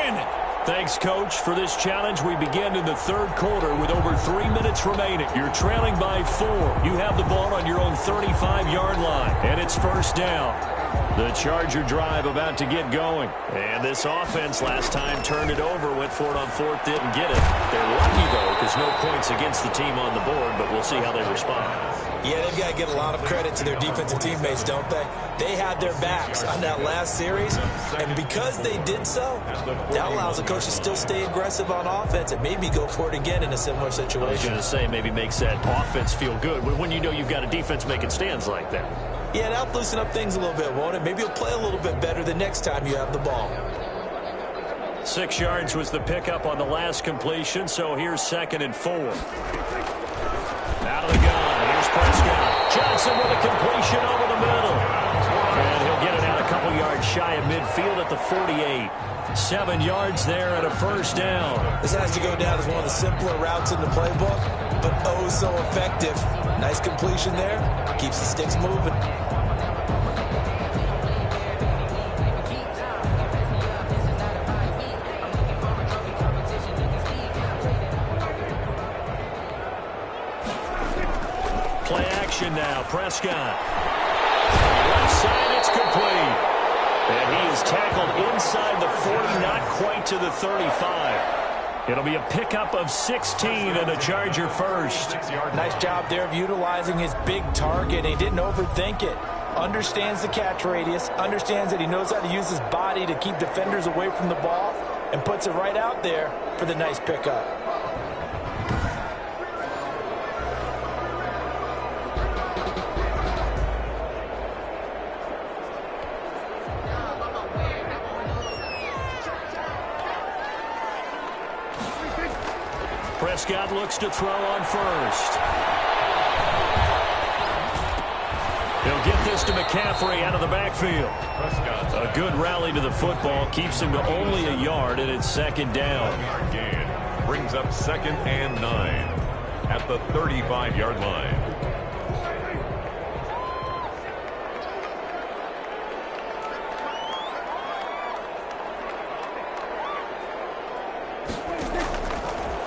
outstanding. Thanks, Coach. For this challenge, we begin in the third quarter with over 3 minutes remaining. You're trailing by 4. You have the ball on your own 35-yard line, and it's first down. The Charger drive about to get going. And this offense last time turned it over, went for it on fourth, didn't get it. They're lucky, though, because no points against the team on the board, but we'll see how they respond. Yeah, they've got to give a lot of credit to their defensive teammates, don't they? They had their backs on that last series, and because they did so, that allows the coach to still stay aggressive on offense and maybe go for it again in a similar situation. I was going to say, maybe makes that offense feel good when you know you've got a defense making stands like that. Yeah, that'll loosen up things a little bit, won't it? Maybe you'll play a little bit better the next time you have the ball. 6 yards was the pickup on the last completion, so here's 2nd and 4. Out of the gun, here's Prescott. Johnson with a completion over the middle. And he'll get it out a couple yards shy of midfield at the 48. 7 yards there and a first down. This has to go down as one of the simpler routes in the playbook, but oh so effective. Nice completion there. Keeps the sticks moving. Play action now. Prescott. Left side, it's complete. And he is tackled inside the 40, not quite to the 35. It'll be a pickup of 16 and a Charger first. Nice job there of utilizing his big target. He didn't overthink it. Understands the catch radius. Understands that he knows how to use his body to keep defenders away from the ball. And puts it right out there for the nice pickup. Prescott looks to throw on first. He'll get this to McCaffrey out of the backfield. A good rally to the football keeps him to only a yard, and it's 2nd down. Gain brings up 2nd and 9 at the 35-yard line.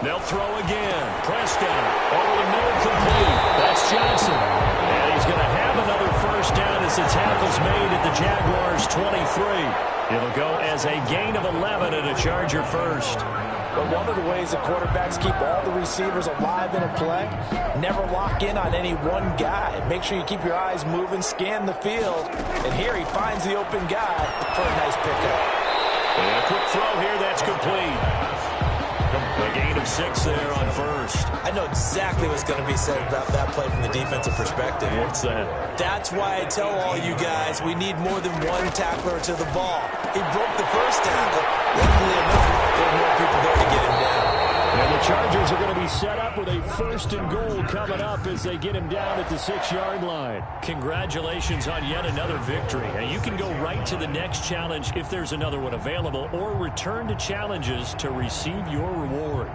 They'll throw again. Prescott over the middle, complete. That's Johnson. And he's going to have another first down as the tackle's made at the Jaguars' 23. It'll go as a gain of 11 and a Charger first. But one of the ways the quarterbacks keep all the receivers alive in a play, never lock in on any one guy. Make sure you keep your eyes moving, scan the field. And here he finds the open guy for a nice pickup. And a quick throw here, that's complete. A gain of 6 there on first. I know exactly what's going to be said about that play from the defensive perspective. What's that? That's why I tell all you guys we need more than one tackler to the ball. He broke the first tackle. Luckily enough, there were more people there to get him down. And the Chargers are going to be set up with a 1st and goal coming up as they get him down at the 6-yard line. Congratulations on yet another victory. And you can go right to the next challenge if there's another one available, or return to challenges to receive your reward.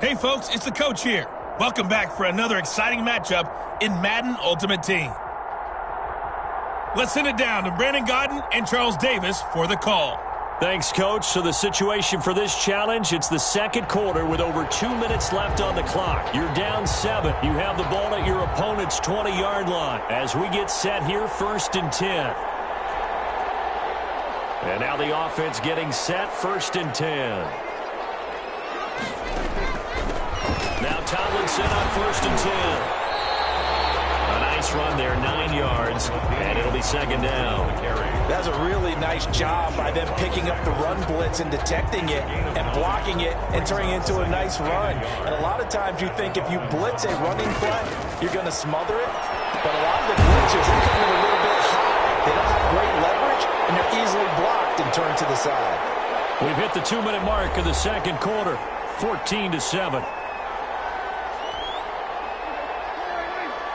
Hey, folks, it's the coach here. Welcome back for another exciting matchup in Madden Ultimate Team. Let's send it down to Brandon Godden and Charles Davis for the call. Thanks, Coach. So the situation for this challenge, it's the 2nd quarter with over 2 minutes left on the clock. You're down 7. You have the ball at your opponent's 20-yard line. As we get set here, 1st and 10. And now the offense getting set, 1st and 10. Now Tomlinson on 1st and 10. A nice run there, 9 yards. yards, and it'll be second down. That's a really nice job by them picking up the run blitz and detecting it and blocking it and turning it into a nice run. And a lot of times you think if you blitz a running play, you're going to smother it. But a lot of the blitzes are coming a little bit high. They don't have great leverage, and they're easily blocked and turned to the side. We've hit the 2-minute mark of the second quarter, 14-7.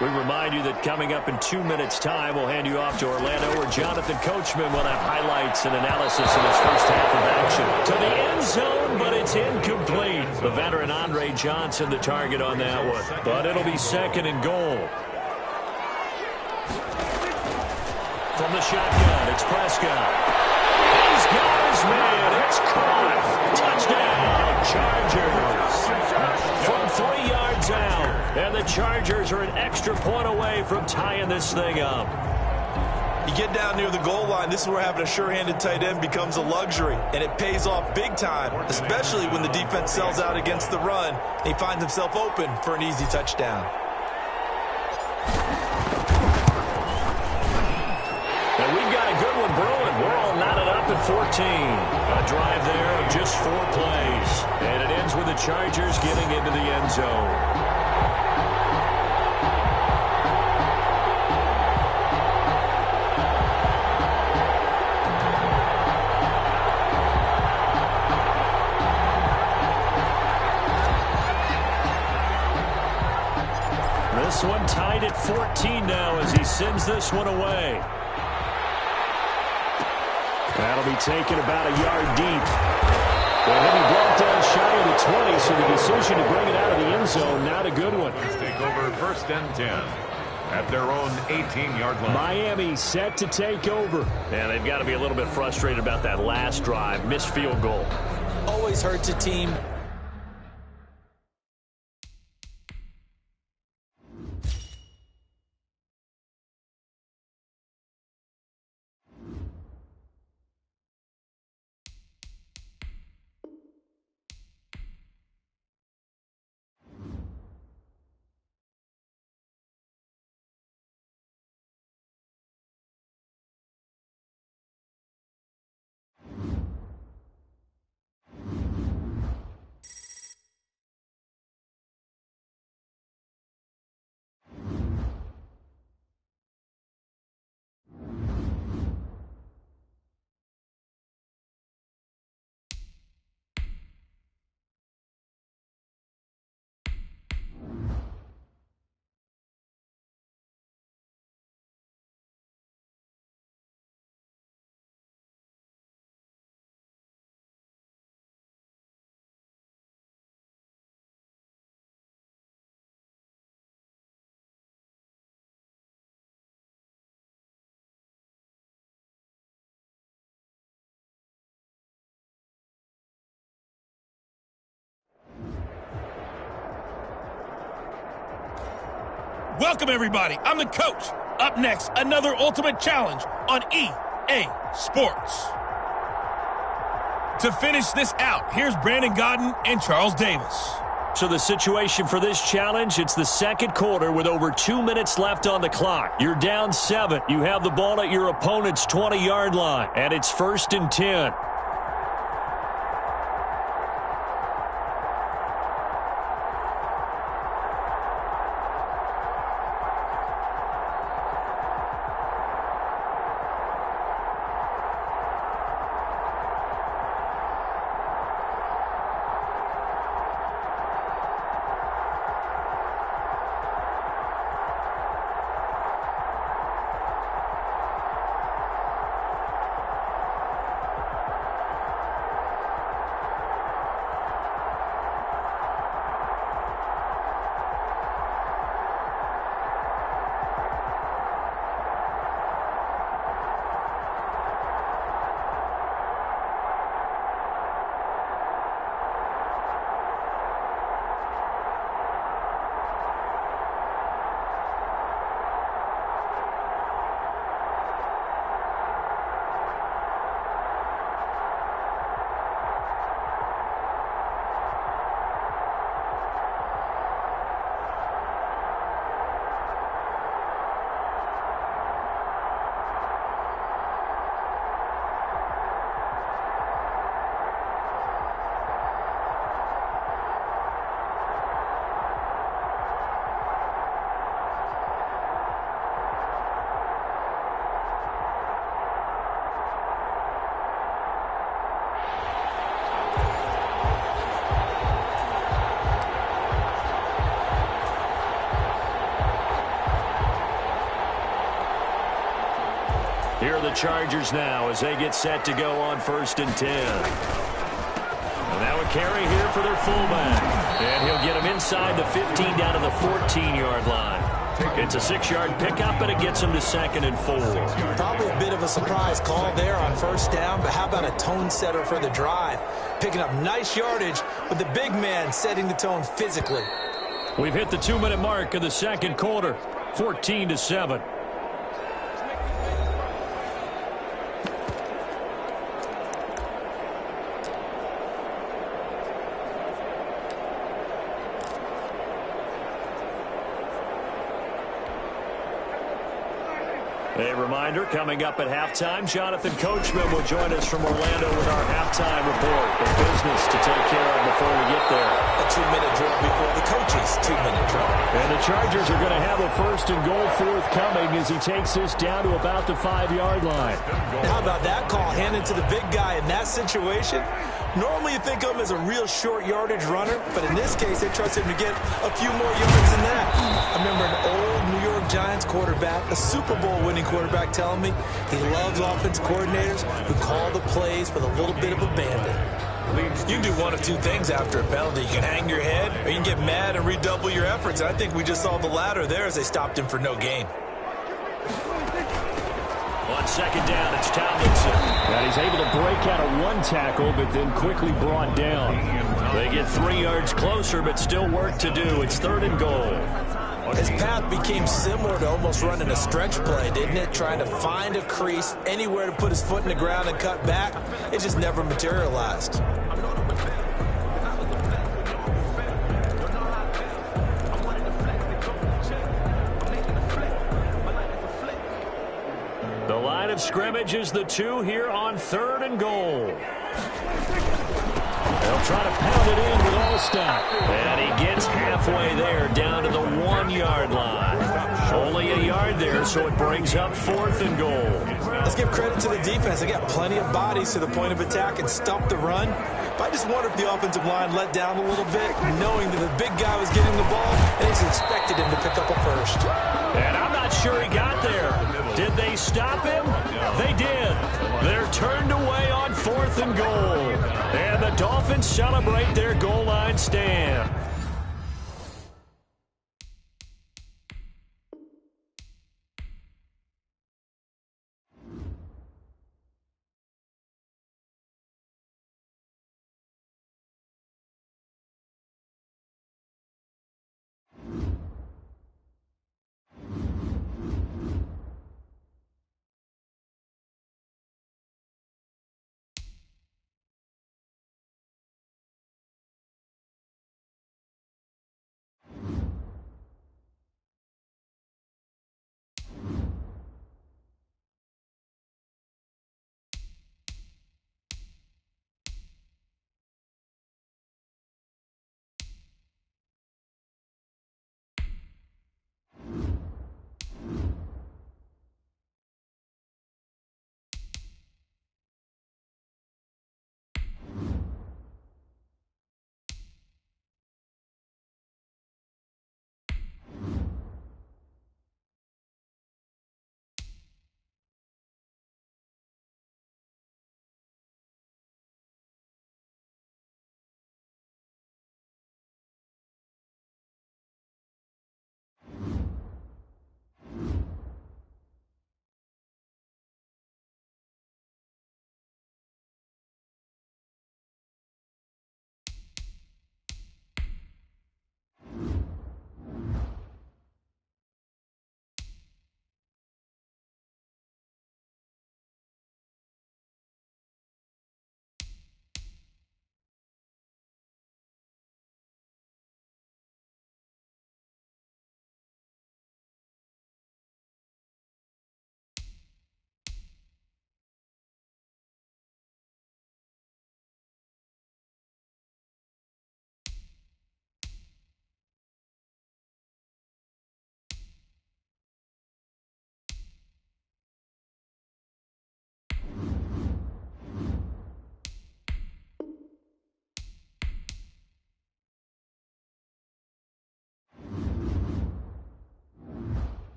We remind you that coming up in 2 minutes' time, we'll hand you off to Orlando, where Jonathan Coachman will have highlights and analysis in his first half of action. To the end zone, but it's incomplete. The veteran Andre Johnson, the target on that one. But it'll be second and goal. From the shotgun, it's Prescott. He's got his man. It's caught. Touchdown, Chargers. From 3 yards out. And the Chargers are an extra point away from tying this thing up. You get down near the goal line, this is where having a sure-handed tight end becomes a luxury, and it pays off big time, especially when the defense sells out against the run, and he finds himself open for an easy touchdown. And we've got a good one brewing. We're all knotted up at 14. A drive there of just 4 plays. And it ends with the Chargers getting into the end zone. This one tied at 14 now as he sends this one away. That'll be taken about a yard deep. Well, he'll be brought down shy of the 20, so the decision to bring it out of the end zone, not a good one. Take over 1st and 10 at their own 18-yard line. Miami set to take over. And they've got to be a little bit frustrated about that last drive, missed field goal. Always hurts a team. Welcome, everybody. I'm the coach. Up next, another ultimate challenge on EA Sports. To finish this out, here's Brandon Gaudin and Charles Davis. So the situation for this challenge, it's the second quarter with over 2 minutes left on the clock. You're down 7. You have the ball at your opponent's 20-yard line, and it's 1st and 10. Here are the Chargers now as they get set to go on 1st and 10. And now a carry here for their fullback. And he'll get him inside the 15 down to the 14-yard line. It's a 6-yard pickup, and it gets him to 2nd and 4. Probably a bit of a surprise call there on 1st down, but how about a tone setter for the drive? Picking up nice yardage with the big man setting the tone physically. We've hit the 2-minute mark of the 2nd quarter, 14-7. A reminder, coming up at halftime, Jonathan Coachman will join us from Orlando with our halftime report. The business to take care of before we get there. A 2-minute drill before the coach's 2-minute drill. And the Chargers are going to have a 1st and goal forthcoming as he takes this down to about the 5-yard line. How about that call handed to the big guy in that situation? Normally you think of him as a real short yardage runner, but in this case they trust him to get a few more yards than that. I remember an old New York Giants quarterback, a Super Bowl winning quarterback, telling me he loves offensive coordinators who call the plays with a little bit of abandon. You can do one of two things after a penalty. You can hang your head, or you can get mad and redouble your efforts. And I think we just saw the latter there as they stopped him for no gain. On 2nd down, it's Tomlinson. And he's able to break out of one tackle, but then quickly brought down. They get 3 yards closer, but still work to do. It's 3rd and goal. His path became similar to almost running a stretch play, didn't it? Trying to find a crease, anywhere to put his foot in the ground and cut back. It just never materialized. The line of scrimmage is the 2 here on 3rd and goal. They'll try to pound it in with Allstott. And he gets halfway there, down to the 1-yard line. Only a yard there, so it brings up 4th and goal. Let's give credit to the defense. They got plenty of bodies to the point of attack and stop the run. But I just wonder if the offensive line let down a little bit, knowing that the big guy was getting the ball, and he's expected him to pick up a first. And I'm not sure he got there. Did they stop him? They did. They're turned away on 4th and goal. And the Dolphins celebrate their goal line stand.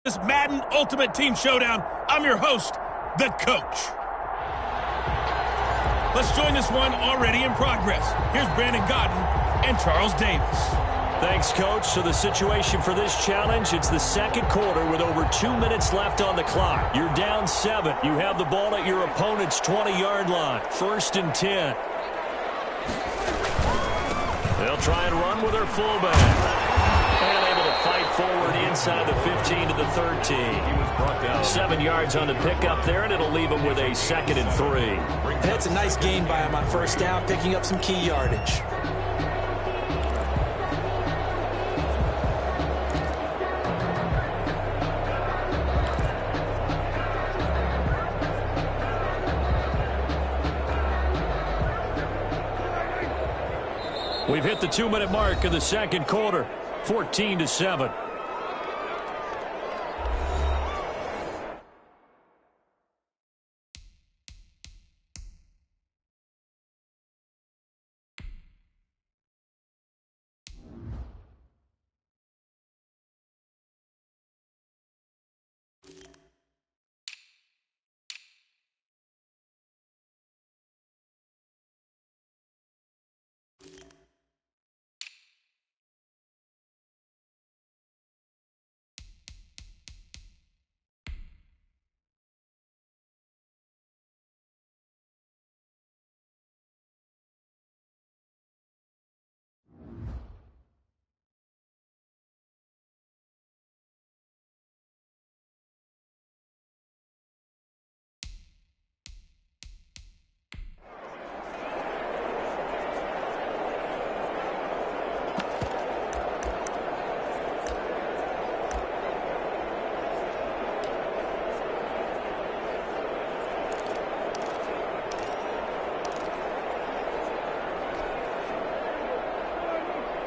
This Madden Ultimate Team Showdown. I'm your host, the Coach. Let's join this one already in progress. Here's Brandon Godden and Charles Davis. Thanks, Coach. So the situation for this challenge, it's the second quarter with over 2 minutes left on the clock. You're down 7. You have the ball at your opponent's 20-yard line. 1st and 10. They'll try and run with their fullback. And able to fight forward inside the 15 to the 13. He was brought down. 7 yards on the pickup there, and it'll leave him with a 2nd and 3. And that's a nice gain by him on 1st down, picking up some key yardage. We've hit the 2-minute mark of the second quarter, 14-7.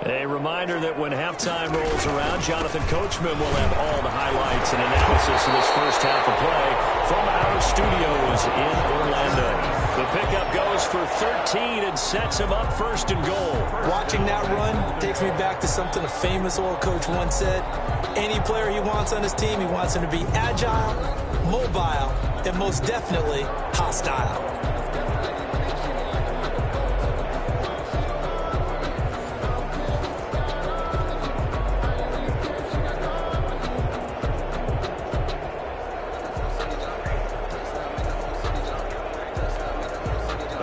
A reminder that when halftime rolls around, Jonathan Coachman will have all the highlights and analysis of this first half of play from our studios in Orlando. The pickup goes for 13 and sets him up 1st and goal. Watching that run takes me back to something a famous old coach once said. Any player he wants on his team, he wants him to be agile, mobile, and most definitely hostile.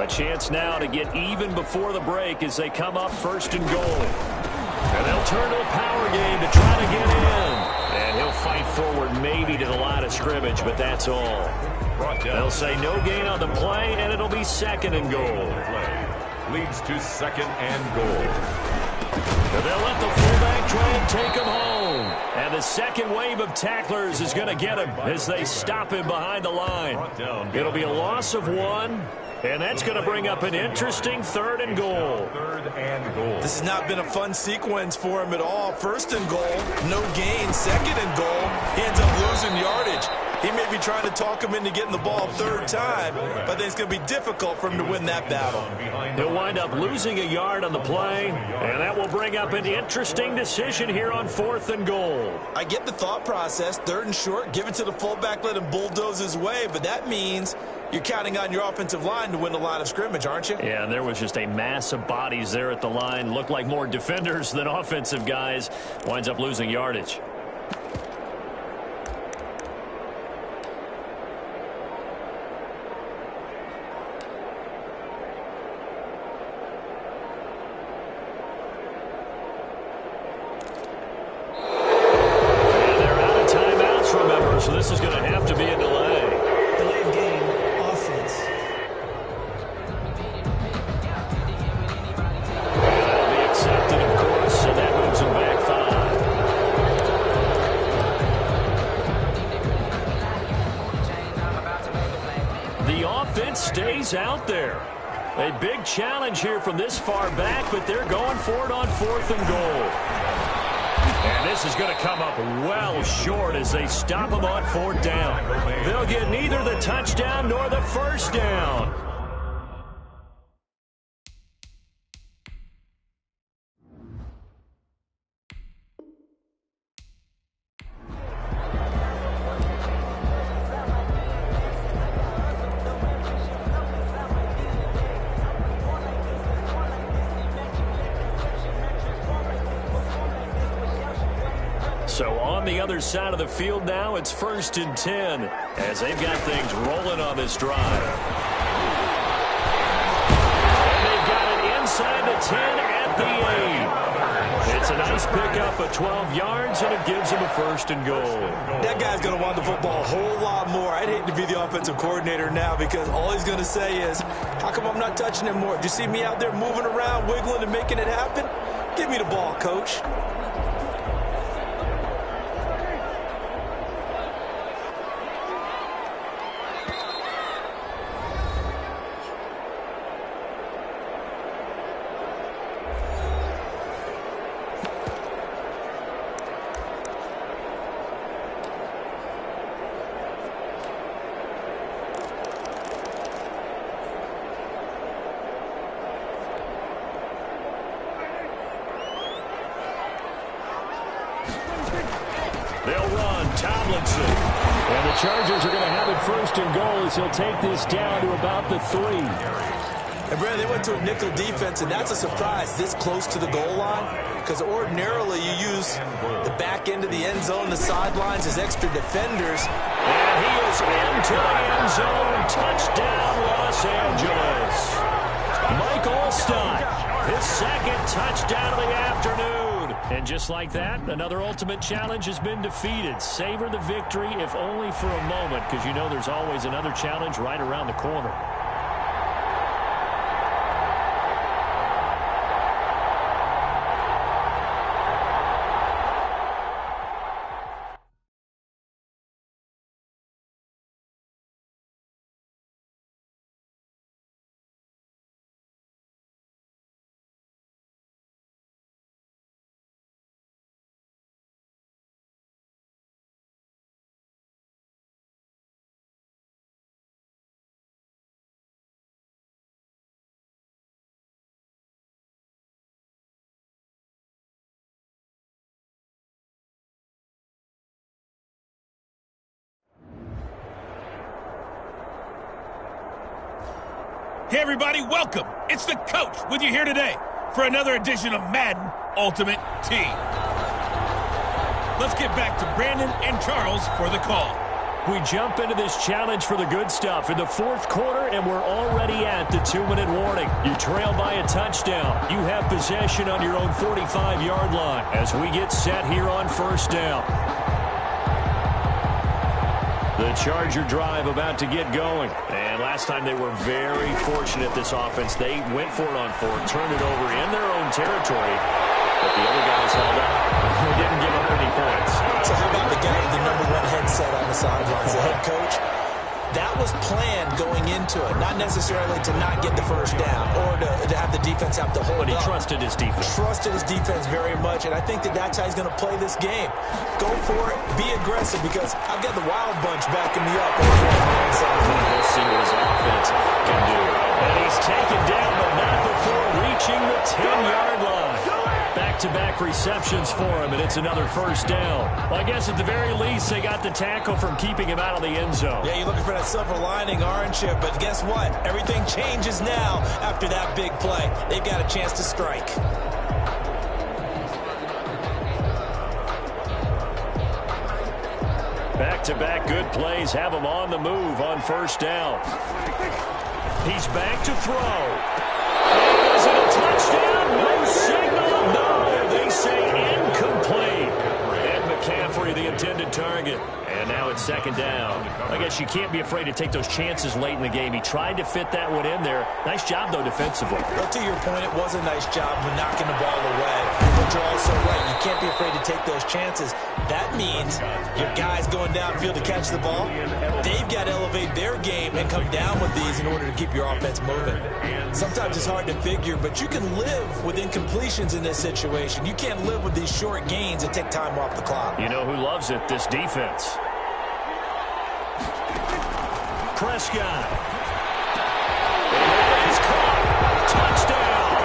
Chance now to get even before the break as they come up 1st and goal. And they'll turn to a power game to try to get in. And he'll fight forward maybe to the line of scrimmage, but that's all. They'll say no gain on the play, and it'll be 2nd and goal. Leads to 2nd and goal. And they'll let the fullback try and take him home. And the second wave of tacklers is going to get him as they stop him behind the line. It'll be a loss of 1. And that's going to bring up an interesting 3rd and goal. 3rd and goal. This has not been a fun sequence for him at all. 1st and goal, no gain. 2nd and goal, he ends up losing yardage. He may be trying to talk him into getting the ball 3rd time, but I think it's going to be difficult for him to win that battle. He'll wind up losing a yard on the play, and that will bring up an interesting decision here on 4th and goal. I get the thought process. 3rd and short, give it to the fullback, let him bulldoze his way, but that means you're counting on your offensive line to win the line of scrimmage, aren't you? Yeah, and there was just a mass of bodies there at the line. Looked like more defenders than offensive guys. Winds up losing yardage. And they're out of timeouts, remember, so this is going to have to be a delay. Delayed game, offense. That'll be accepted, of course, and that moves him back 5. The offense stays out there. A big challenge here from this far back, but they're going for it on 4th and goal. And this is going to come up well short as they stop him on 4th down. They'll get neither the touchdown nor the 1st down. So on the other side of the field now, it's 1st and 10 as they've got things rolling on this drive. And they've got it inside the 10 at the 8. It's a nice pickup of 12 yards, and it gives him a 1st and goal. That guy's going to want the football a whole lot more. I'd hate to be the offensive coordinator now because all he's going to say is, how come I'm not touching him more? Do you see me out there moving around, wiggling, and making it happen? Give me the ball, coach. And the Chargers are going to have it 1st and goal as he'll take this down to about the 3. And, Brad, they went to a nickel defense, and that's a surprise this close to the goal line because ordinarily you use the back end of the end zone, the sidelines as extra defenders. And he is into the end zone. Touchdown, Los Angeles. Mike Olstein, his 2nd touchdown of the afternoon. And just like that, another ultimate challenge has been defeated. Savor the victory, if only for a moment, because you know there's always another challenge right around the corner. Hey everybody, welcome. It's the coach with you here today for another edition of Madden Ultimate Team. Let's get back to Brandon and Charles for the call. We jump into this challenge for the good stuff in the 4th quarter, and we're already at the 2-minute warning. You trail by a touchdown. You have possession on your own 45-yard line as we get set here on 1st down. The Charger drive about to get going. And last time they were very fortunate, this offense. They went for it on 4th, turned it over in their own territory. But the other guys held up. They didn't give up any points. So how about the guy with the #1 headset on the sidelines, the head coach? That was planned going into it, not necessarily to not get the 1st down or to have the defense have to hold up. But he trusted his defense. Trusted his defense very much, and I think that's how he's going to play this game. Go for it, be aggressive, because I've got the wild bunch backing me up. We'll see what his offense can do. And he's taken down, but not before reaching the 10-yard line. Back-to-back receptions for him, and it's another 1st down. Well, I guess at the very least, they got the tackle from keeping him out of the end zone. Yeah, you're looking for that silver lining, aren't you? But guess what? Everything changes now after that big play. They've got a chance to strike. Back-to-back good plays have him on the move on 1st down. He's back to throw. Is it a touchdown? No signal. No, they say incomplete. And McCaffrey, the intended target. And now it's 2nd down. I guess you can't be afraid to take those chances late in the game. He tried to fit that one in there. Nice job, though, defensively. Well, to your point, it was a nice job of knocking the ball away. But you're also right. You can't be afraid to take those chances. That means your guys going downfield to catch the ball, they've got to elevate their game and come down with these in order to keep your offense moving. Sometimes it's hard to figure, but you can live with incompletions in this situation. You can't live with these short gains that take time off the clock. You know who loves it? This defense. Prescott. And that is caught. Touchdown.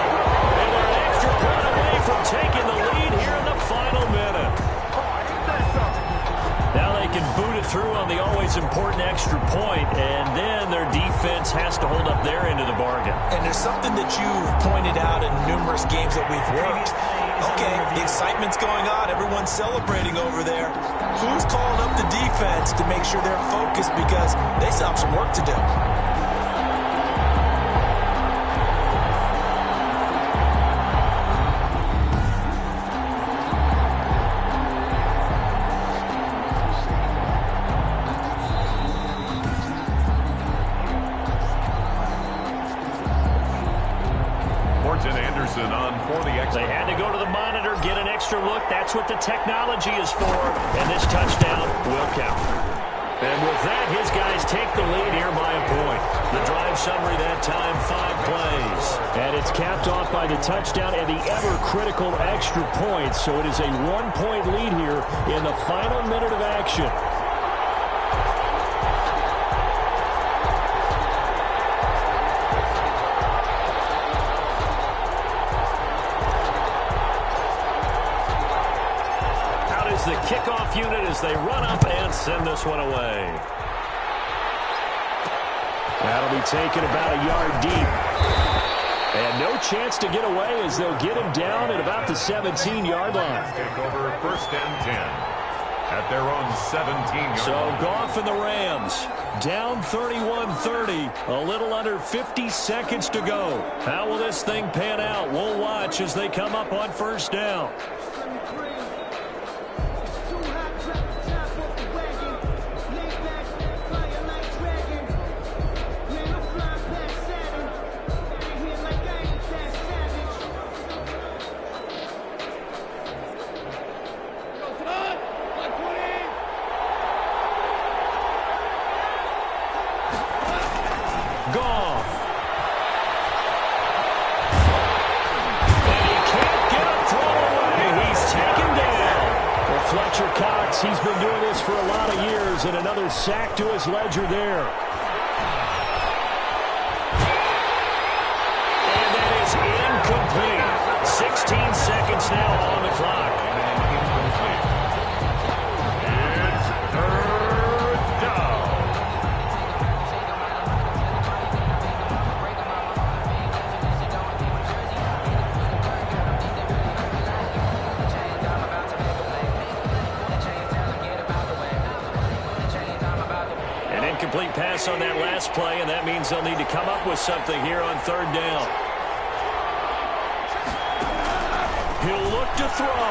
And they're an extra point away from taking the lead here in the final minute. Now they can boot it through on the always important extra point, and then their defense has to hold up their end of the bargain. And there's something that you've pointed out in numerous games that we've worked. Okay, the excitement's going on. Everyone's celebrating over there. Who's calling up the defense to make sure they're focused because they still have some work to do? They had to go to the monitor, get an extra look. That's what the technology is for. And this touchdown will count. And with that, his guys take the lead here by a point. The drive summary that time, 5 plays. And it's capped off by the touchdown and the ever-critical extra points. So it is a 1-point lead here in the final minute of action. The kickoff unit as they run up and send this one away. That'll be taken about a yard deep. And no chance to get away as they'll get him down at about the 17-yard line. Take over 1st and 10 at their own 17-yard So line. Goff and the Rams down 31-30, a little under 50 seconds to go. How will this thing pan out? We'll watch as they come up on 1st down. He's been doing this for a lot of years, and another sack to his ledger there. And that is incomplete. 16 seconds now on the clock. It's 3rd down. Complete pass on that last play, and that means they'll need to come up with something here on 3rd down. He'll look to throw.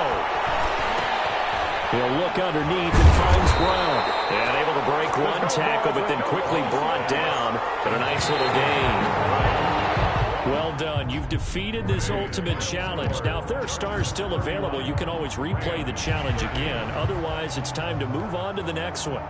He'll look underneath and finds Brown. And able to break one tackle, but then quickly brought down. But a nice little gain. Well done. You've defeated this ultimate challenge. Now, if there are stars still available, you can always replay the challenge again. Otherwise, it's time to move on to the next one.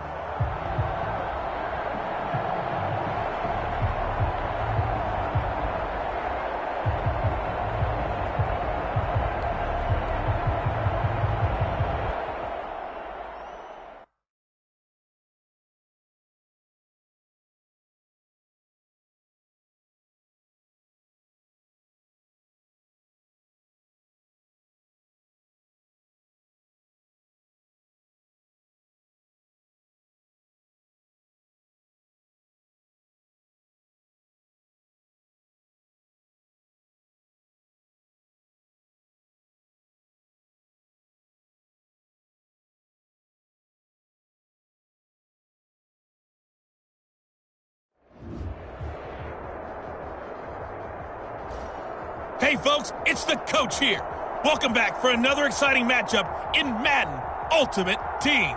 Hey, folks, it's the coach here. Welcome back for another exciting matchup in Madden Ultimate Team.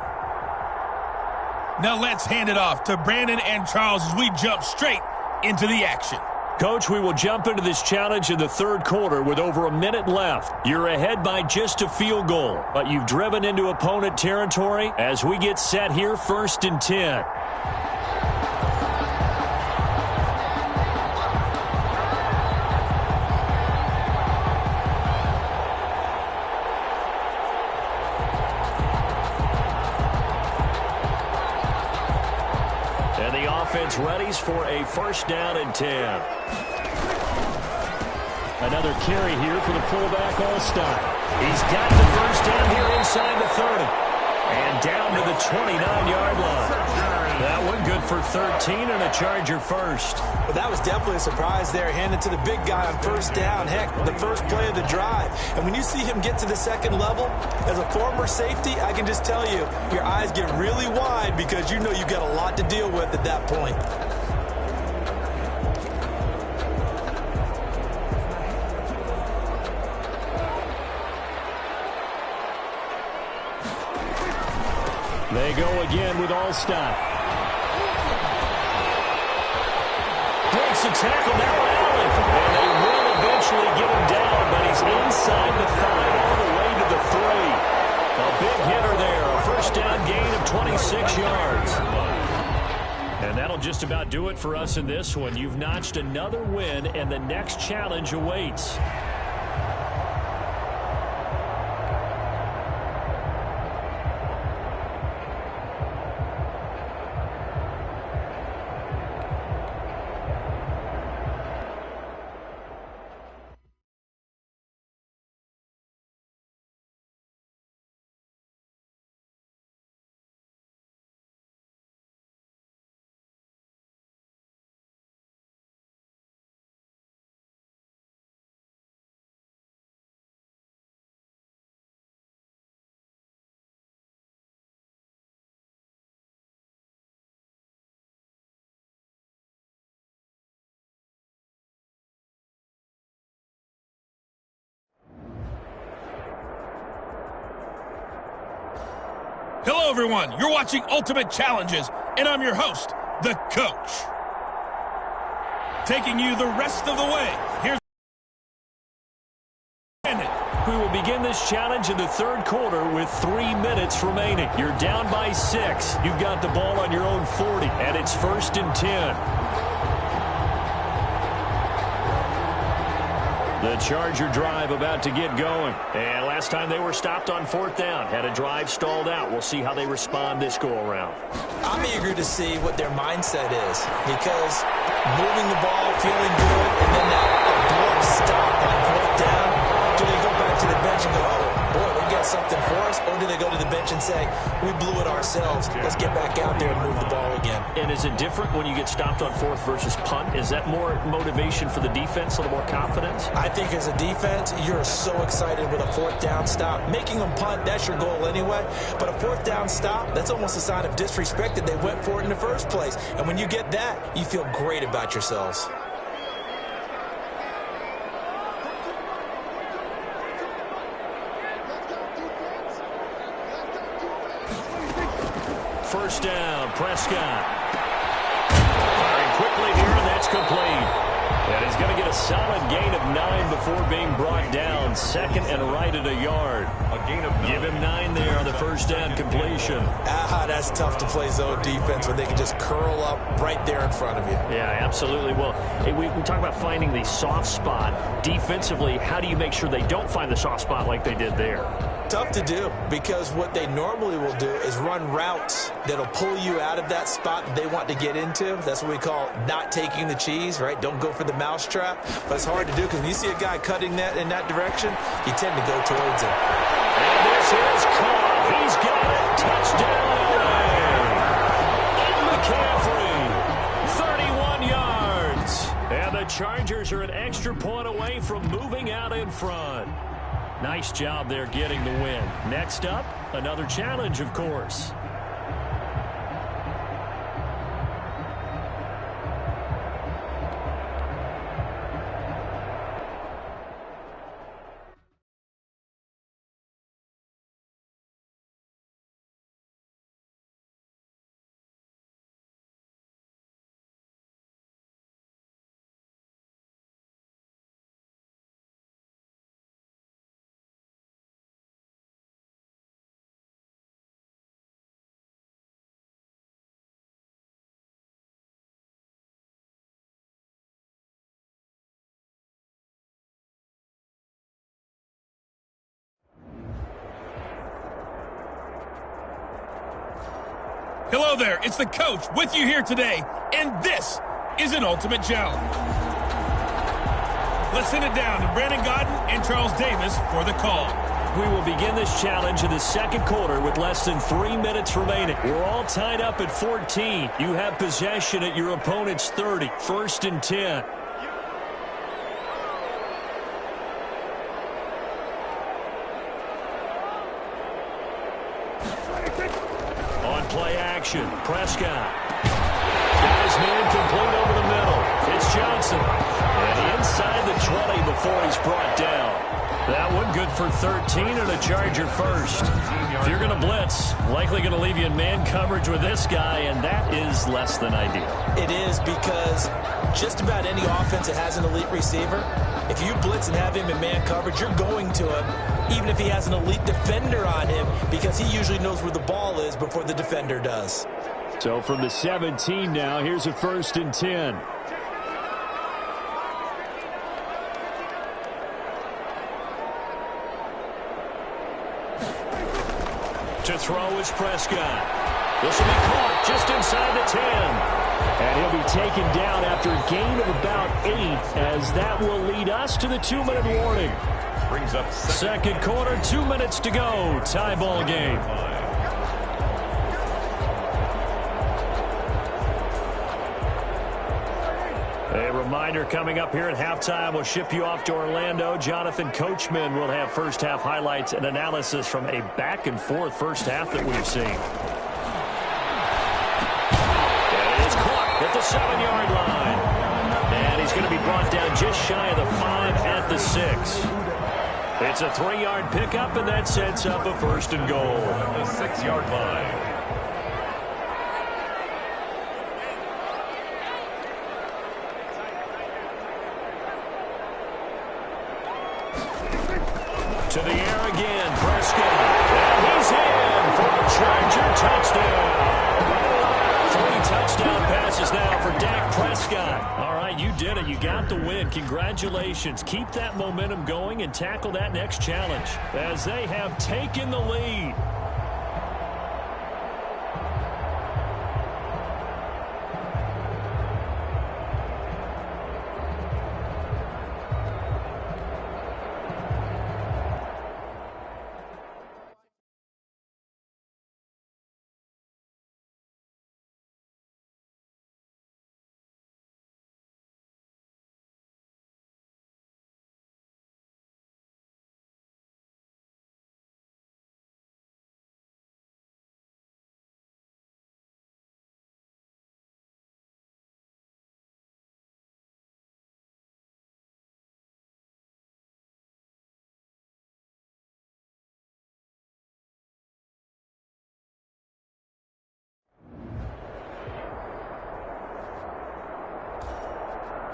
Now let's hand it off to Brandon and Charles as we jump straight into the action. Coach, we will jump into this challenge in the 3rd quarter with over a minute left. You're ahead by just a field goal, but you've driven into opponent territory as we get set here 1st and 10. Offense readies for a 1st down and 10. Another carry here for the fullback All-Star. He's got the 1st down here inside the 30. And down to the 29-yard line. That one good for 13 and a Charger first. Well, that was definitely a surprise there, handed to the big guy on first down. Heck, the first play of the drive. And when you see him get to the second level, as a former safety, I can just tell you, your eyes get really wide because you know you've got a lot to deal with at that point. They go again with Allstott. Breaks a tackle now, Allen. And they will eventually get him down, but he's inside the 5 all the way to the 3. A big hitter there. A first down gain of 26 yards. And that'll just about do it for us in this one. You've notched another win, and the next challenge awaits. Hello, everyone. You're watching Ultimate Challenges, and I'm your host, the Coach. Taking you the rest of the way. Here's we will begin this challenge in the third quarter with 3 minutes remaining. You're down by 6. You've got the ball on your own 40, and it's 1st and 10. The Charger drive about to get going. And last time they were stopped on 4th down, had a drive stalled out. We'll see how they respond this go-around. I'm eager to see what their mindset is because moving the ball, feeling good, and then that abrupt stop on 4th down, do they go back to the bench and go, oh, boy, they got something for us? Or do they go to the bench and say, we blew it ourselves, let's get back out there and move the ball again? And is it different when you get stopped on 4th versus punt? Is that more motivation for the defense, a little more confidence? I think as a defense, you're so excited with a 4th down stop. Making them punt, that's your goal anyway. But a 4th down stop, that's almost a sign of disrespect that they went for it in the first place. And when you get that, you feel great about yourselves. First down, Prescott. Firing quickly here, and that's complete. And he's going to get a solid gain of 9 before being brought down. 2nd and right at a yard. A gain of 9. Give him 9 there on the first down completion. That's tough to play zone defense when they can just curl up right there in front of you. Yeah, absolutely. Well, we talk about finding the soft spot. Defensively, how do you make sure they don't find the soft spot like they did there? Tough to do because what they normally will do is run routes that'll pull you out of that spot that they want to get into. That's what we call not taking the cheese, right? Don't go for the mousetrap. But it's hard to do because when you see a guy cutting that in that direction, you tend to go towards him. And this is caught. He's got it. Touchdown, LA. McCaffrey, 31 yards. And the Chargers are an extra point away from moving out in front. Nice job there getting the win. Next up, another challenge, of course. Hello there, it's the Coach with you here today, and this is an Ultimate Challenge. Let's send it down to Brandon Godden and Charles Davis for the call. we will begin this challenge in the second quarter with less than 3 minutes remaining. We're all tied up at 14. You have possession at your opponent's 30. 1st and 10. On play action, Prescott. Got his man complete over the middle. It's Johnson. And inside the 20 before he's brought down. That one good for 13 and a Charger first. If you're going to blitz, likely going to leave you in man coverage with this guy, and that is less than ideal. It is, because just about any offense that has an elite receiver, if you blitz and have him in man coverage, you're going to him, even if he has an elite defender on him, because he usually knows where the ball is before the defender does. So from the 17 now, here's a 1st and 10. To throw is Prescott. This will be caught just inside the 10. And he'll be taken down after a gain of about 8, as that will lead us to the 2-minute warning. Brings up second quarter, 2 minutes to go. Tie ball game. A reminder coming up here at halftime. We'll ship you off to Orlando. Jonathan Coachman will have first half highlights and analysis from a back-and-forth first half that we've seen. And it is caught at the 7-yard line. And he's going to be brought down just shy of the 5 at the 6. It's a 3-yard pickup, and that sets up a 1st and goal. The 6-yard line. To the air again, Prescott. And he's in for a Charger touchdown. 3 touchdown passes now for Dak Prescott. All right, you did it. You got the win. Congratulations. Keep that momentum going and tackle that next challenge as they have taken the lead.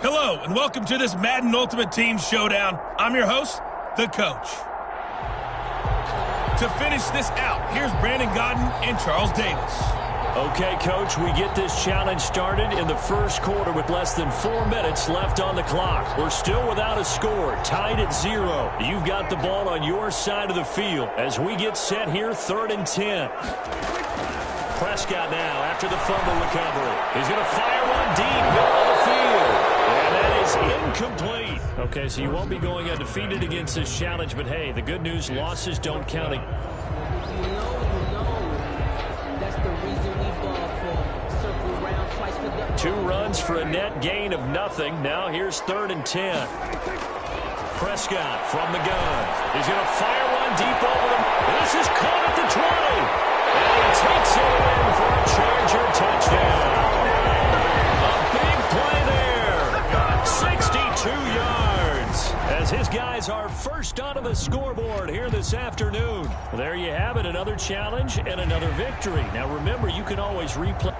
Hello, and welcome to this Madden Ultimate Team Showdown. I'm your host, the Coach. To finish this out, here's Brandon Godden and Charles Davis. Okay, Coach, we get this challenge started in the first quarter with less than 4 minutes left on the clock. We're still without a score, tied at 0. You've got the ball on your side of the field as we get set here, 3rd and 10. Prescott now after the fumble recovery. He's going to fire one deep middle of the field. And that is incomplete. Okay, so you won't be going undefeated against this challenge, but hey, the good news, losses don't count. That's the reason we ball for. Circle around twice for the 2 runs for a net gain of nothing. Now here's 3rd and 10. Prescott from the gun. He's going to fire one deep over them. This is caught at the 20. And he takes it in for a Charger touchdown. A big play there. 62 yards. As his guys are first onto the scoreboard here this afternoon. There you have it, another challenge and another victory. Now remember, you can always replay.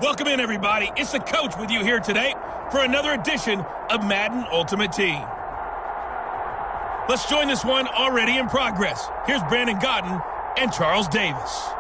Welcome in, everybody. It's the coach with you here today for another edition of Madden Ultimate Team. Let's join this one already in progress. Here's Brandon Gaudin and Charles Davis.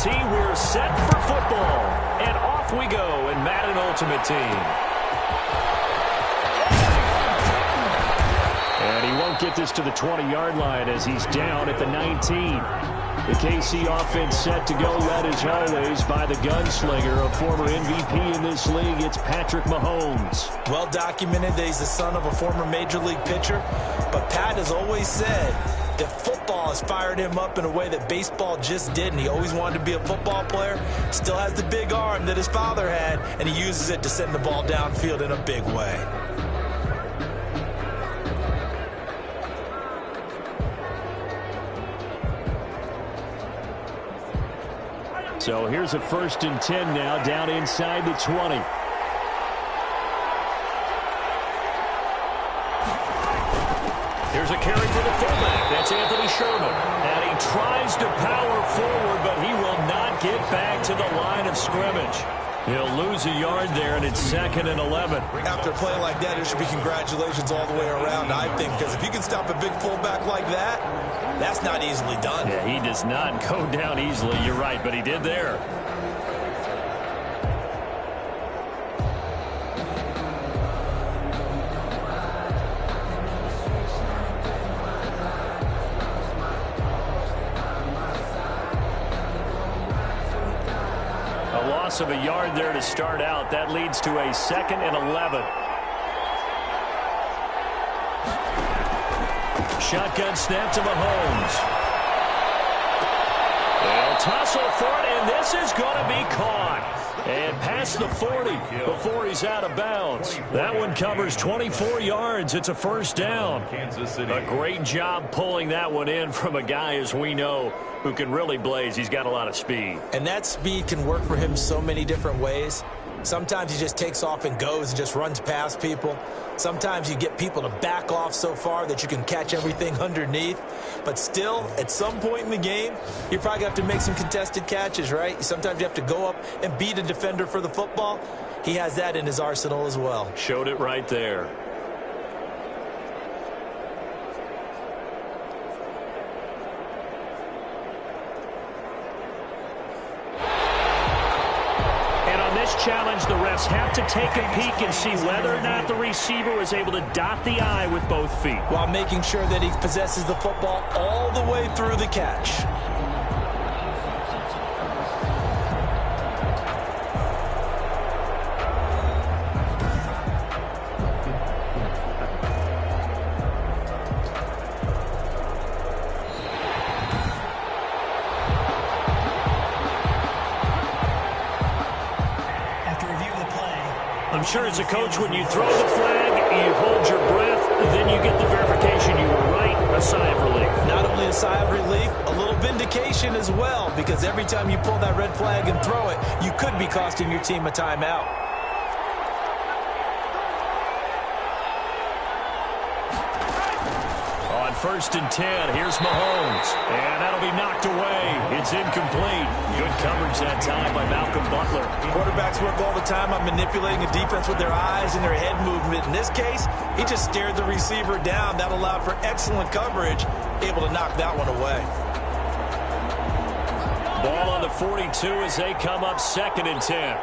Team, we're set for football, and off we go in Madden Ultimate Team. And he won't get this to the 20-yard line as he's down at the 19. The KC offense set to go, led as always by the gunslinger, a former MVP in this league. It's Patrick Mahomes. Well documented that he's the son of a former Major League pitcher, but Pat has always said that football has fired him up in a way that baseball just didn't. He always wanted to be a football player, still has the big arm that his father had, and he uses it to send the ball downfield in a big way. So here's a 1st and 10 now, down inside the 20. Here's a carry for the fullback. That's Anthony Sherman. And he tries to power forward, but he will not get back to the line of scrimmage. He'll lose a yard there, and it's 2nd and 11. After a play like that, there should be congratulations all the way around, I think, because if you can stop a big fullback like that, that's not easily done. Yeah, he does not go down easily. You're right, but he did there. Of a yard there to start out. That leads to a 2nd and 11. Shotgun snap to Mahomes. They'll tussle for it, and this is going to be caught. And past the 40 before he's out of bounds. That one covers 24 yards. It's a 1st down. A great job pulling that one in from a guy, as we know, who can really blaze. He's got a lot of speed. And that speed can work for him so many different ways. Sometimes he just takes off and goes and just runs past people. Sometimes you get people to back off so far that you can catch everything underneath. But still, at some point in the game, you probably have to make some contested catches, right? Sometimes you have to go up and beat a defender for the football. He has that in his arsenal as well. Showed it right there. Challenge, the refs have to take a peek and see whether or not the receiver was able to dot the I with both feet, while making sure that he possesses the football all the way through the catch. I'm sure as a coach, when you throw the flag, you hold your breath, then you get the verification you were right, a sigh of relief. Not only a sigh of relief, a little vindication as well, because every time you pull that red flag and throw it, you could be costing your team a timeout. On first and 10. Here's Mahomes. And that'll be knocked away. It's incomplete. Good coverage that time by Malcolm Butler. Quarterbacks work all the time on manipulating a defense with their eyes and their head movement. In this case, he just stared the receiver down. That allowed for excellent coverage, able to knock that one away. Ball on the 42 as they come up second and 10.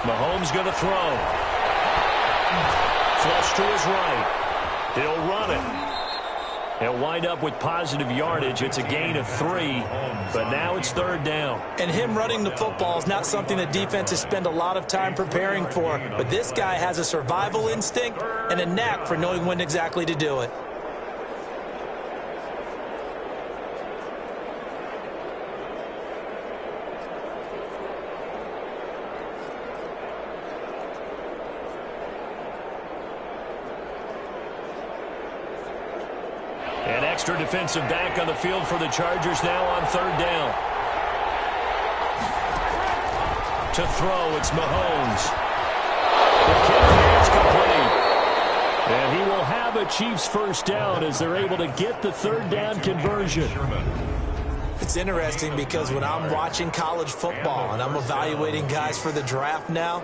Mahomes going to throw. Flush to his right. He'll run it. He'll wind up with positive yardage. It's a gain of 3, but now it's third down. And him running the football is not something that defenses spend a lot of time preparing for, but this guy has a survival instinct and a knack for knowing when exactly to do it. An extra defensive back on the field for the Chargers now on third down. To throw, it's Mahomes. The kick is complete. And he will have a Chiefs first down as they're able to get the third down conversion. It's interesting because when I'm watching college football and I'm evaluating guys for the draft now,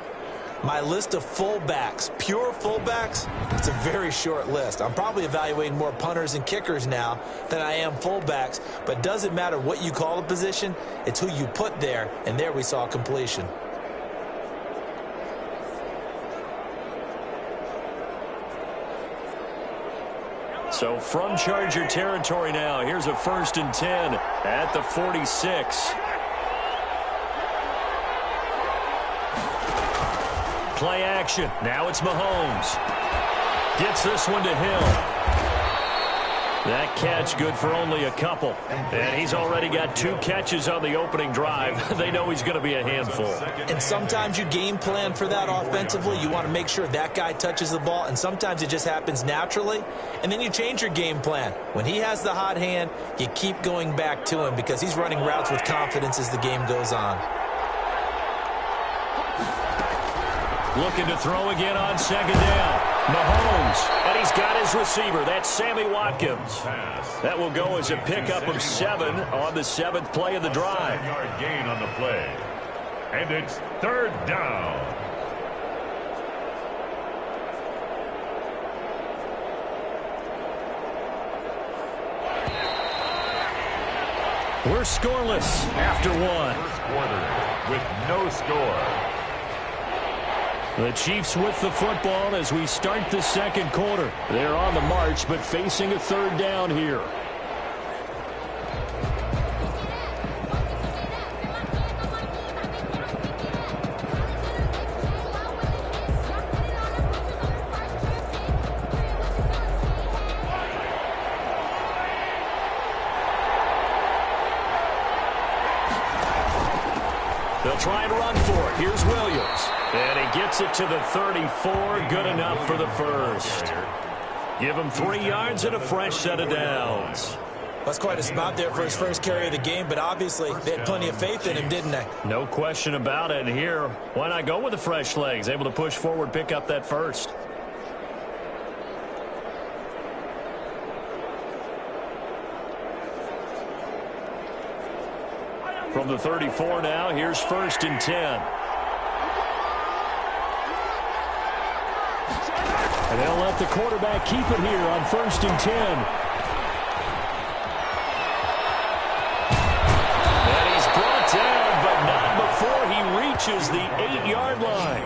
my list of fullbacks, pure fullbacks, it's a very short list. I'm probably evaluating more punters and kickers now than I am fullbacks, but it doesn't matter what you call a position, it's who you put there, and there we saw completion. So from Charger territory now, here's a first and 10 at the 46. Play action. Now it's Mahomes. Gets this one to Hill. That catch good for only a couple. And he's already got 2 catches on the opening drive. They know he's going to be a handful. And sometimes you game plan for that offensively. You want to make sure that guy touches the ball. And sometimes it just happens naturally. And then you change your game plan. When he has the hot hand, you keep going back to him because he's running routes with confidence as the game goes on. Looking to throw again on second down. Mahomes, and he's got his receiver. That's Sammy Watkins. That will go as a pickup of 7 on the 7th play of the drive. 7-yard gain on the play. And it's third down. We're scoreless after 1. First quarter with no score. The Chiefs with the football as we start the second quarter. They're on the march, but facing a third down here. They'll try and run for it. Here's Williams. And he gets it to the 34. Good enough for the first. Give him 3 yards and a fresh set of downs. That's quite a spot there for his first carry of the game, but obviously they had plenty of faith in him, didn't they? No question about it. And here, why not go with the fresh legs? Able to push forward, pick up that first. From the 34 now, here's first and 10. And they'll let the quarterback keep it here on first and 10. And he's brought down, but not before he reaches the 8-yard line.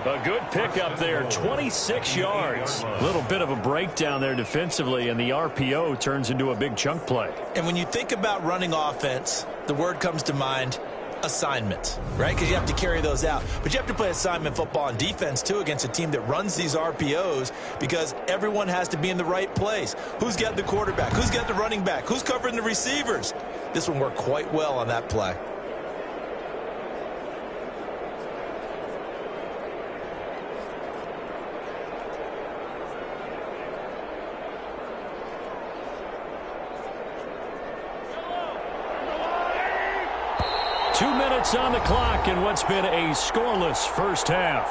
A good pickup there, 26 yards. A little bit of a breakdown there defensively, and the RPO turns into a big chunk play. And when you think about running offense, the word comes to mind, assignment, right? Because you have to carry those out. But you have to play assignment football on defense, too, against a team that runs these RPOs because everyone has to be in the right place. Who's got the quarterback? Who's got the running back? Who's covering the receivers? This one worked quite well on that play. On the clock in what's been a scoreless first half.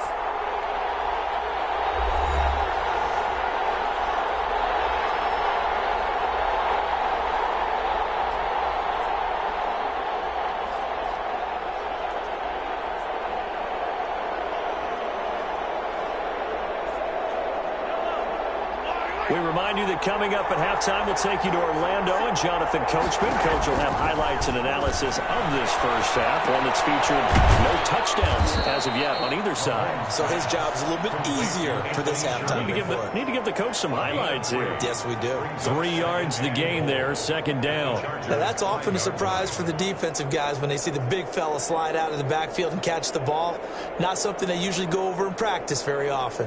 We remind you that coming up at halftime, we'll take you to Orlando and Jonathan Coachman. Coach will have highlights and analysis of this first half, one that's featured no touchdowns as of yet on either side. So his job's a little bit easier for this halftime. Need to give the coach some highlights here. Yes, we do. 3 yards the gain there, second down. Now, that's often a surprise for the defensive guys when they see the big fella slide out of the backfield and catch the ball. Not something they usually go over in practice very often.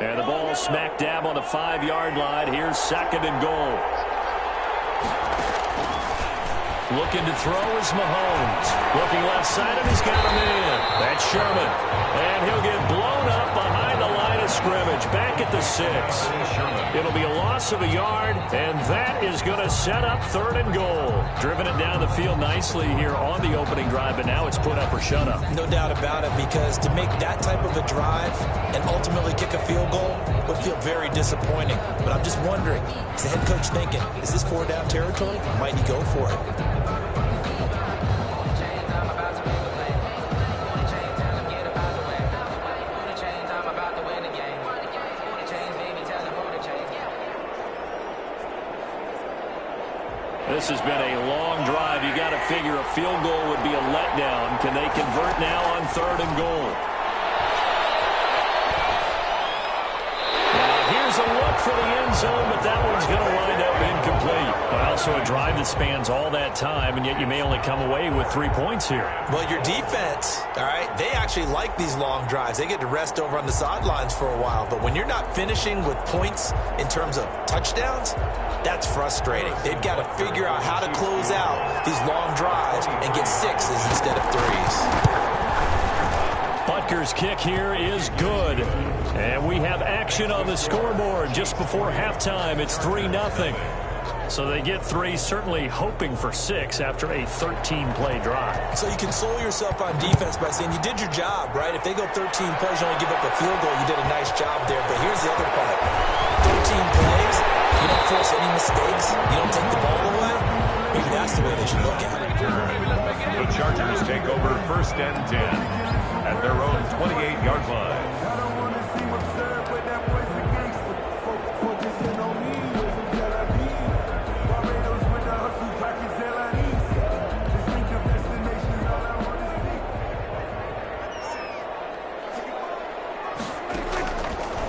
And the ball smack dab on the 5-yard line. Here's second and goal. Looking to throw is Mahomes. Looking left side, and he's got him in. That's Sherman. And he'll get blown up behind the line of scrimmage. Back at the 6. It'll be a loss of a yard, and that is going to set up third and goal. Driven it down the field nicely here on the opening drive, but now it's put up or shut up. No doubt about it, because to make that type of a drive and ultimately kick a field goal would feel very disappointing. But I'm just wondering, is the head coach thinking, is this 4-down territory? Or might he go for it? This has been a long drive. You got to figure a field goal would be a letdown. Can they convert now on third and goal? Now here's a look for the end zone, but that one's going to wind up incomplete. Well, so a drive that spans all that time, and yet you may only come away with 3 points here. Well, your defense, all right, they actually like these long drives. They get to rest over on the sidelines for a while. But when you're not finishing with points in terms of touchdowns, that's frustrating. They've got to figure out how to close out these long drives and get 6s instead of 3s. Butker's kick here is good. And we have action on the scoreboard just before halftime. It's 3-0. So they get 3, certainly hoping for 6 after a 13-play drive. So you console yourself on defense by saying you did your job, right? If they go 13 plays, you only give up a field goal, you did a nice job there. But here's the other part. 13 plays, you don't force any mistakes, you don't take the ball away. Maybe that's the way they should look at it. The Chargers take over 1st and 10 at their own 28-yard line.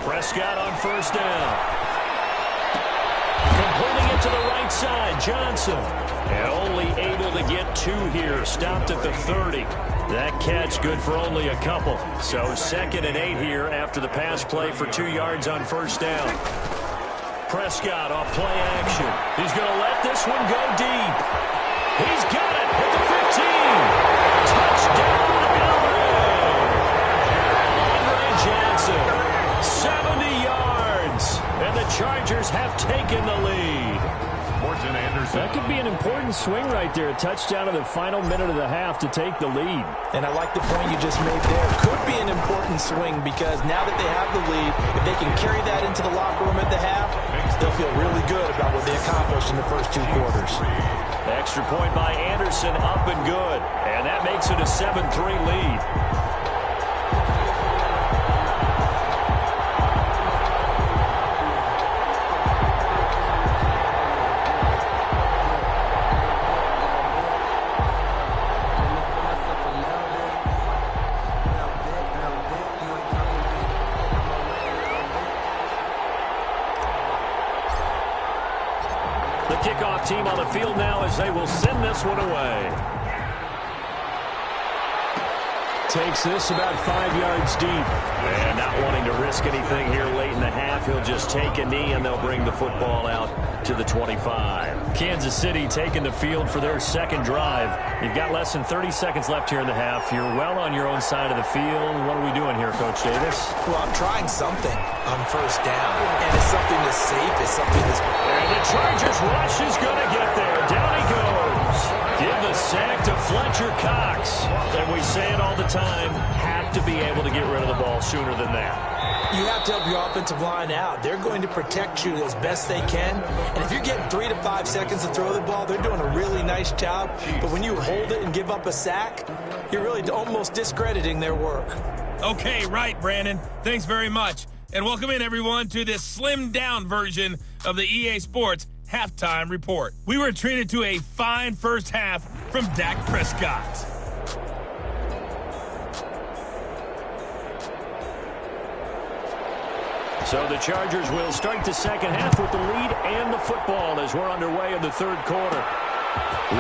Prescott on 1st down. Completing it to the right side, Johnson. And only able to get 2 here. Stopped at the 30. That catch good for only a couple. So 2nd and 8 here after the pass play for 2 yards on 1st down. Prescott off play action. He's going to let this one go deep. He's got it at the 15. Touchdown, Andre Johnson. 70 yards, and the Chargers have taken the lead. That could be an important swing right there. A touchdown in the final minute of the half to take the lead. And I like the point you just made there. Could be an important swing because now that they have the lead, if they can carry that into the locker room at the half, they'll feel really good about what they accomplished in the first 2 quarters. Extra point by Anderson, up and good. And that makes it a 7-3 lead. Kickoff team on the field now as they will send this one away. Takes this about 5 yards deep. And not wanting to risk anything here late in the half, he'll just take a knee and they'll bring the football out to the 25. Kansas City taking the field for their second drive. You've got less than 30 seconds left here in the half. You're well on your own side of the field. What are we doing here, Coach Davis? Well, I'm trying something on 1st down. And it's something that's safe. It's something that's... And the Chargers rush is going to get there. Down he goes. Give the sack to Fletcher Cox. And we say it all the time, have to be able to get rid of the ball sooner than that. You have to help your offensive line out. They're going to protect you as best they can. And if you're getting 3 to 5 seconds to throw the ball, they're doing a really nice job. But when you hold it and give up a sack, you're really almost discrediting their work. Okay, right, Brandon. Thanks very much. And welcome in, everyone, to this slimmed-down version of the EA Sports Halftime Report. We were treated to a fine first half from Dak Prescott. So the Chargers will start the second half with the lead and the football as we're underway in the third quarter.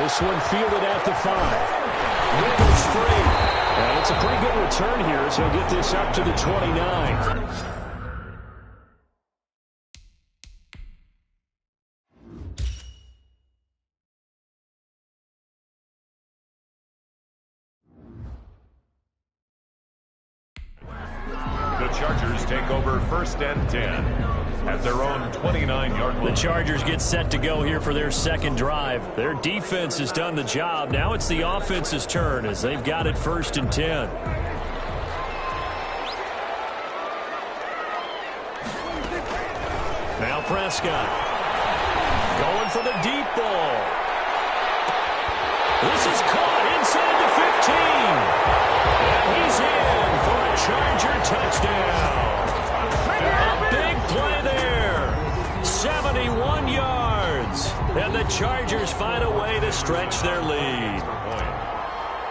This one fielded at the 5. Wiggins free. And it's a pretty good return here as he'll get this up to the 29. The Chargers take over 1st and 10 at their own 29-yard line. The Chargers get set to go here for their second drive. Their defense has done the job. Now it's the offense's turn as they've got it 1st and 10. Now Prescott going for the deep ball. This is caught inside the 15. And he's in for a Charger touchdown. A big play there. 71 yards. And the Chargers find a way to stretch their lead.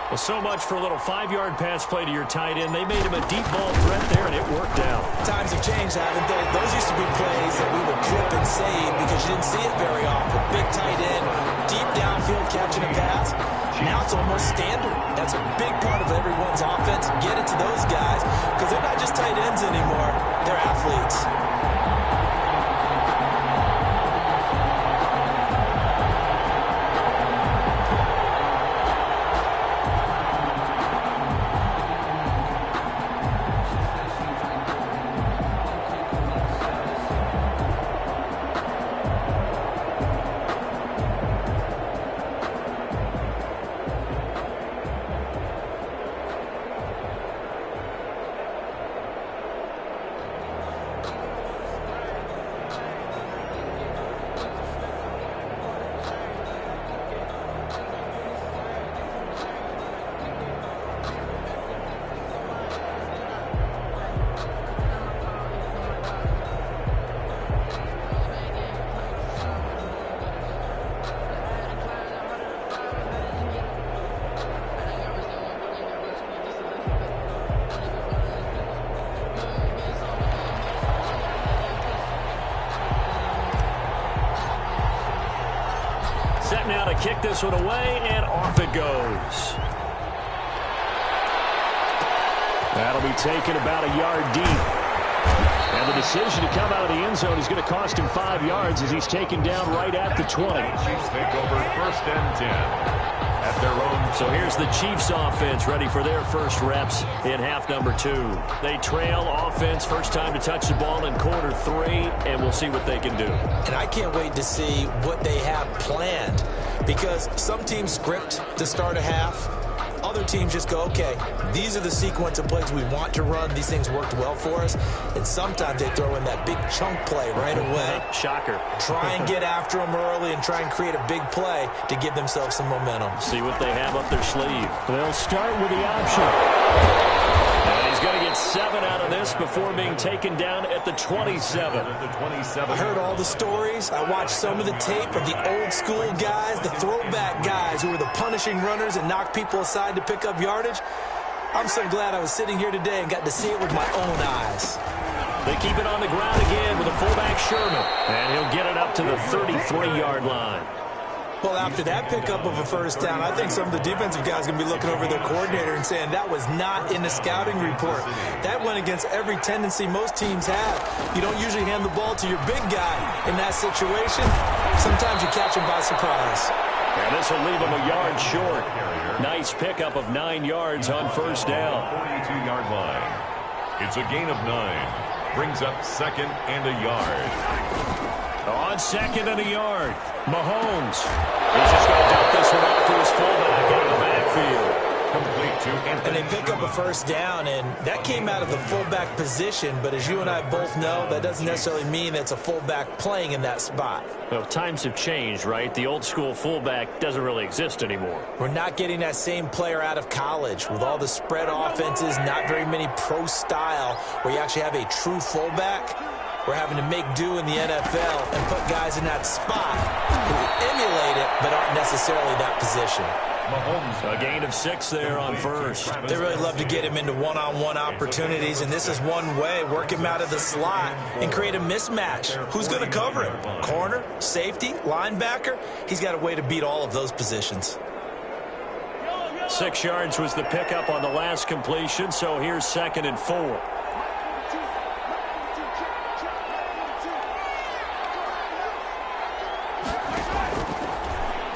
Well, so much for a little 5-yard pass play to your tight end. They made him a deep ball threat there, and it worked out. Times have changed, haven't they? Those used to be plays that we would clip and save because you didn't see it very often. Big tight end, deep downfield catching a pass. Now it's almost standard. That's a big part of everyone's offense. Get it to those guys because they're not just tight ends anymore. They're athletes. Now to kick this one away, and off it goes. That'll be taken about a yard deep. And the decision to come out of the end zone is going to cost him 5 yards as he's taken down right at the 20. Chiefs take over 1st and 10 at their own. So here's the Chiefs offense ready for their first reps in half number 2. They trail offense, first time to touch the ball in quarter 3, and we'll see what they can do. And I can't wait to see what they have planned because some teams script to start a half. Other teams just go, okay, these are the sequence of plays we want to run. These things worked well for us. And sometimes they throw in that big chunk play right away. Shocker. Try and get after them early and try and create a big play to give themselves some momentum. See what they have up their sleeve. They'll start with the option. And he's going to get 7 out of this before being taken down at the 27. I heard all the stories. I watched some of the tape of the old school guys, the throwback guys who were the punishing runners and knocked people aside to pick up yardage. I'm so glad I was sitting here today and got to see it with my own eyes. They keep it on the ground again with a fullback Sherman. And he'll get it up to the 33-yard line. Well, after that pickup of a first down, I think some of the defensive guys are going to be looking over their coordinator and saying that was not in the scouting report. That went against every tendency most teams have. You don't usually hand the ball to your big guy in that situation. Sometimes you catch him by surprise. And this will leave him a yard short. Nice pickup of 9 yards on first down. 42-yard line. It's a gain of 9. Brings up 2nd and a yard. On 2nd and a yard, Mahomes. He's just going to dump this one off to his fullback out of the backfield. Complete to And they pick up a first down, and that came out of the fullback position, but as you and I both know, that doesn't necessarily mean it's a fullback playing in that spot. Well, times have changed, right? The old school fullback doesn't really exist anymore. We're not getting that same player out of college with all the spread offenses, not very many pro style where you actually have a true fullback. We're having to make do in the NFL and put guys in that spot who emulate it but aren't necessarily that position. Mahomes, a gain of 6 there on first. They really love to get him into one-on-one opportunities, and this is one way. Work him out of the slot and create a mismatch. Who's going to cover him? Corner, safety, linebacker? He's got a way to beat all of those positions. 6 yards was the pickup on the last completion, so here's 2nd and 4.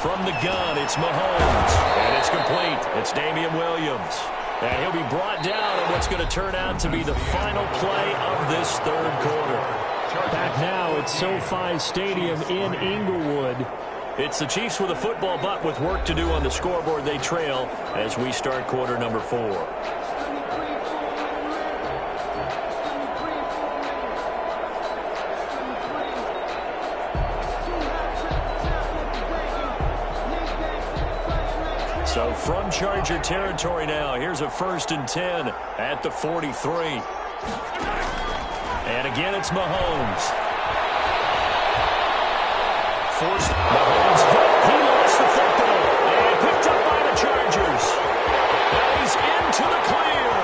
From the gun, it's Mahomes. And it's complete. It's Damian Williams. And he'll be brought down at what's going to turn out to be the final play of this third quarter. Back now at SoFi Stadium in Inglewood. It's the Chiefs with a football, but with work to do on the scoreboard, they trail as we start quarter number 4. So from Charger territory now, here's a 1st and 10 at the 43. And again, it's Mahomes. Forced Mahomes. He lost the football and picked up by the Chargers. Now he's into the clear.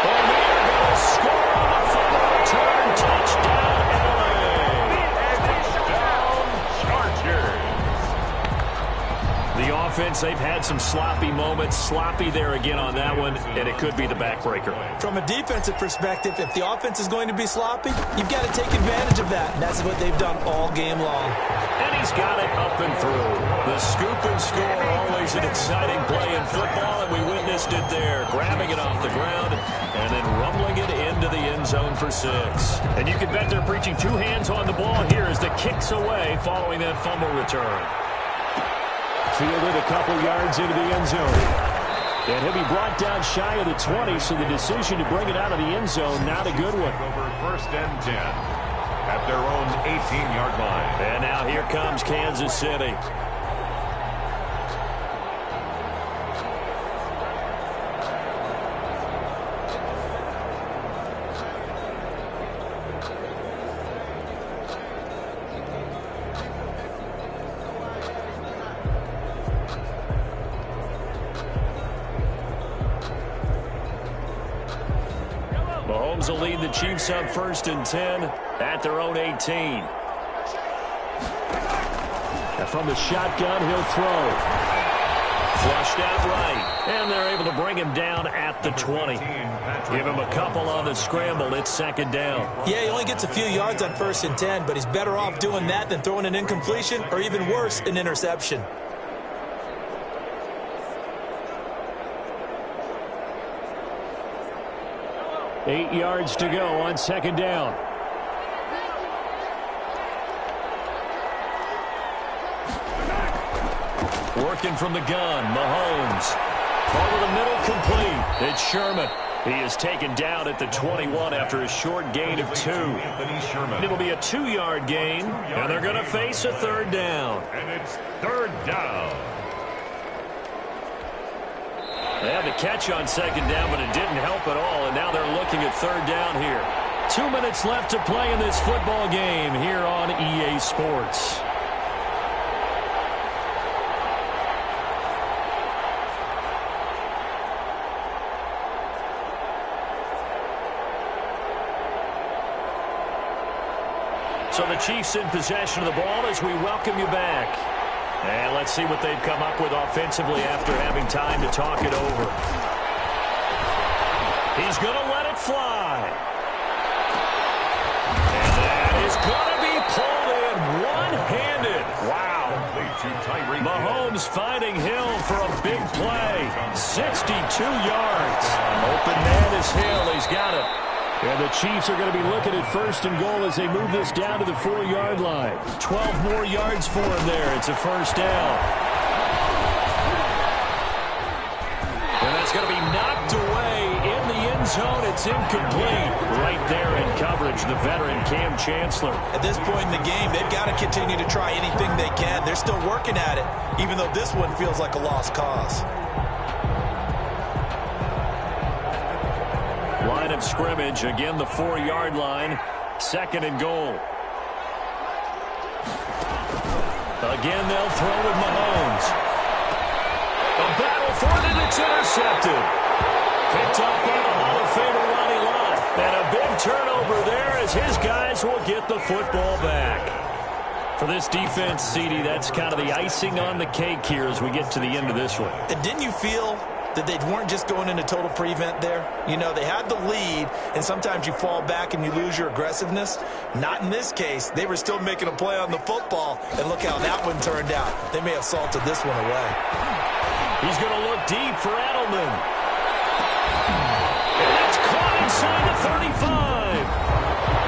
And they are going to score on the fumble return. Touchdown, LA. Touchdown, Chargers. The offense, they've had some sloppy moments. Sloppy there again on that one, and it could be the backbreaker. From a defensive perspective, if the offense is going to be sloppy, you've got to take advantage of that. And that's what they've done all game long. And he's got it up and through. The scoop and score, always an exciting play in football, and we witnessed it there. Grabbing it off the ground and then rumbling it into the end zone for 6. And you can bet they're preaching 2 hands on the ball here as the kick's away following that fumble return. Fielded a couple yards into the end zone. And he'll be brought down shy of the 20, so the decision to bring it out of the end zone, not a good one. over 1st and 10 at their own 18-yard line. And now here comes Kansas City. Mahomes will lead the Chiefs up 1st and 10 at their own 18. And from the shotgun, he'll throw. Flushed out right, and they're able to bring him down at the 20. Give him a couple on the scramble. It's 2nd down. Yeah, he only gets a few yards on 1st and 10, but he's better off doing that than throwing an incompletion or even worse, an interception. Eight yards to go on 2nd down. Working from the gun, Mahomes. Over the middle, complete. It's Sherman. He is taken down at the 21 after a short gain of 2. It'll be a 2-yard gain, and they're going to face a 3rd down. And it's 3rd down. They had the catch on 2nd down, but it didn't help at all, and now they're looking at 3rd down here. 2 minutes left to play in this football game here on EA Sports. So the Chiefs in possession of the ball as we welcome you back. And let's see what they've come up with offensively after having time to talk it over. He's going to let it fly. And that is going to be pulled in one-handed. Wow. Mahomes finding Hill for a big play. 62 yards. Open man is Hill. He's got it. And the Chiefs are going to be looking at 1st and goal as they move this down to the 4-yard line. 12 more yards for him there. It's a 1st down. zone. It's incomplete. Right there in coverage, the veteran Cam Chancellor. At this point in the game, they've got to continue to try anything they can. They're still working at it, even though this one feels like a lost cause. Line of scrimmage, again the 4-yard line. 2nd and goal. Again, they'll throw with Mahomes. A battle for it, and it's intercepted. Picked up by the Hall of Famer Ronnie Lott. And a big turnover there as his guys will get the football back. For this defense, CD, that's kind of the icing on the cake here as we get to the end of this one. And didn't you feel that they weren't just going into total prevent there? You know, they had the lead, and sometimes you fall back and you lose your aggressiveness. Not in this case. They were still making a play on the football, and look how that one turned out. They may have salted this one away. He's going to look deep for Edelman. And that's caught inside the 35.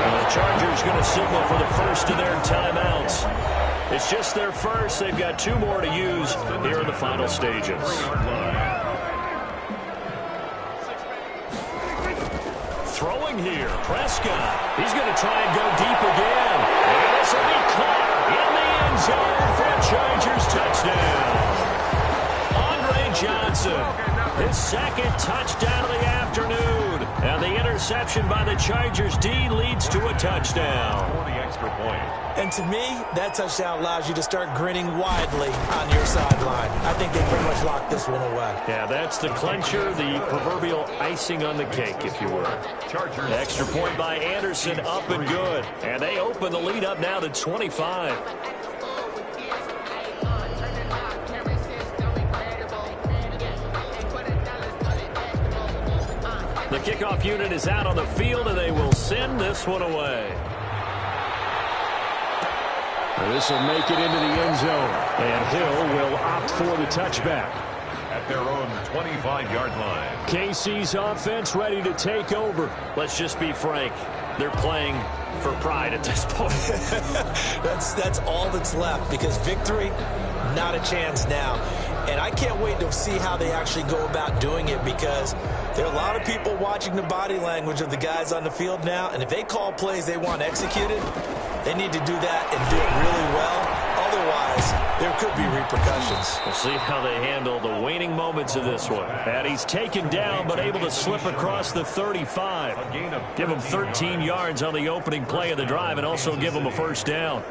And the Chargers going to signal for the first of their timeouts. It's just their first. They've got 2 more to use here in the final stages. Throwing here, Prescott. He's going to try and go deep again. And this will be caught in the end zone for a Chargers touchdown. Andre Johnson, his 2nd touchdown of the afternoon. And the interception by the Chargers D leads to a touchdown. 20 extra point. And to me, that touchdown allows you to start grinning widely on your sideline. I think they pretty much locked this one away. Yeah, that's the clincher, the proverbial icing on the cake, if you will. Chargers. The extra point by Anderson, up and good. And they open the lead up now to 25. The kickoff unit is out on the field, and they will send this one away. This will make it into the end zone, and Hill will opt for the touchback. At their own 25-yard line. KC's offense ready to take over. Let's just be frank. They're playing for pride at this point. That's all that's left, because victory, not a chance now. And I can't wait to see how they actually go about doing it, because there are a lot of people watching the body language of the guys on the field now, and if they call plays they want executed, they need to do that and do it really well. Otherwise, there could be repercussions. We'll see how they handle the waning moments of this one. And he's taken down, but able to slip across the 35. Give him 13 yards on the opening play of the drive, and also give him a first down.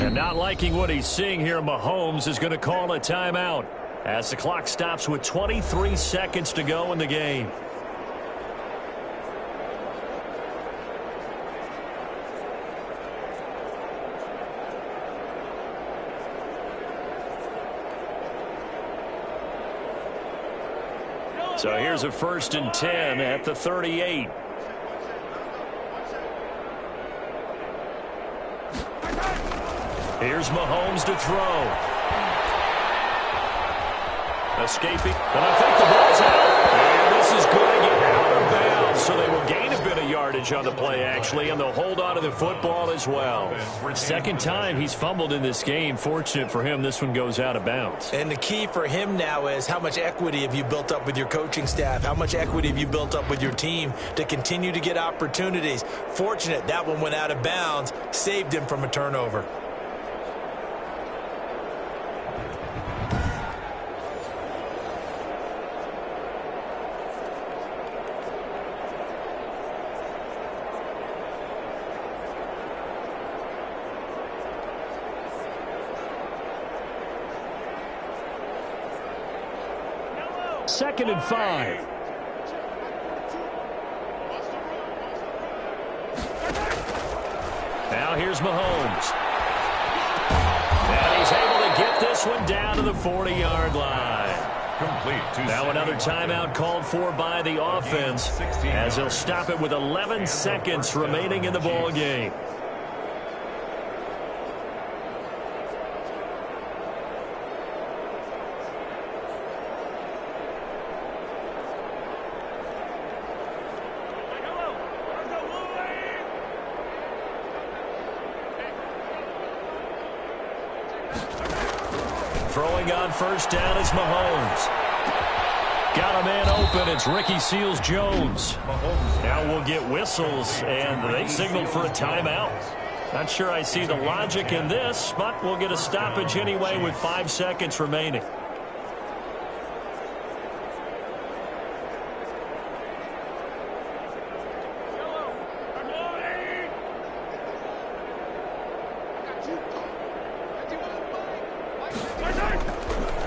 And not liking what he's seeing here, Mahomes is going to call a timeout as the clock stops with 23 seconds to go in the game. So here's a 1st and 10 at the 38. Here's Mahomes to throw. Escaping. And I think the ball's out. And this is going to get out of bounds. So they will gain a bit of yardage on the play, actually, and they'll hold on to the football as well. 2nd time he's fumbled in this game. Fortunate for him, this one goes out of bounds. And the key for him now is how much equity have you built up with your coaching staff? How much equity have you built up with your team to continue to get opportunities? Fortunate that one went out of bounds, saved him from a turnover. Second and 5. Now here's Mahomes. And he's able to get this one down to the 40-yard line. Complete. Now another timeout called for by the offense as they'll stop it with 11 seconds remaining in the ball game. throwing on first down is Mahomes. Got a man open. It's Ricky Seals-Jones. Now we'll get whistles, and they signaled for a timeout. Not sure I see the logic in this, but we'll get a stoppage anyway with 5 seconds remaining.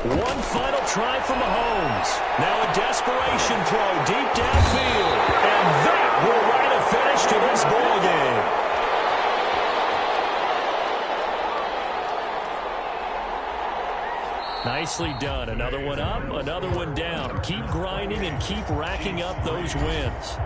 One final try for Mahomes. Now a desperation throw deep downfield. And that will write a finish to this ball game. Nicely done. Another one up, another one down. Keep grinding and keep racking up those wins.